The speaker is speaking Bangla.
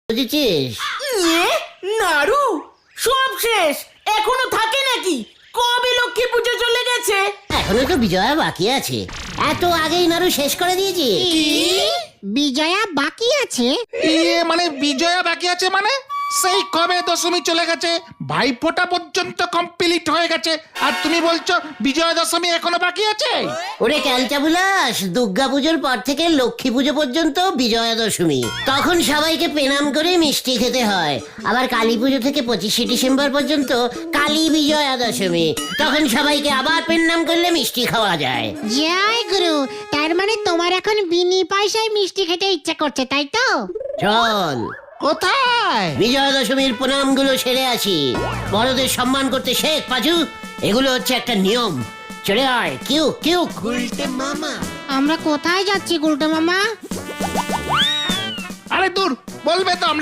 বুঝেছিস? নাড়ু সব শেষ, এখনো থাকে নাকি? কবে লক্ষ্মী পুজো চলে গেছে? এখনো তো বিজয়া বাকি আছে। এত আগেই নাড়ু শেষ করে দিয়েছি। বিজয়া বাকি আছে? মানে বিজয়া বাকি আছে মানে? সেই কবে দশমী চলে গেছে, ভাইফোঁটা পর্যন্ত কমপ্লিট হয়ে গেছে, আর তুমি বলছো বিজয়া দশমী এখনো বাকি আছে? ওরে ক্যালটা বুলাস, দুর্গা পুজোর পর থেকে লক্ষ্মী পুজো পর্যন্ত বিজয়া দশমী। তখন সবাইকে প্রণাম করে মিষ্টি খেতে হয়। আবার কালী পুজো থেকে 25শে ডিসেম্বর পর্যন্ত কালী বিজয়া দশমী। তখন সবাইকে আবার প্রণাম করলে মিষ্টি খাওয়া যায়। জয় গুরু, তার মানে তোমার এখন বিনি পয়সায় মিষ্টি খেতে ইচ্ছা করছে, তাই তো? চল কোথায়? বিজয়া দশমীর প্রণামগুলো সেরে আসি। বড়দের সম্মান করতে শেখ পাজু, এগুলো হচ্ছে একটা নিয়ম। চলে আয়, কিউ কিউ। আমরা কোথায় যাচ্ছি গুলটে মামা? আরে দূর, বলবে তো আমরা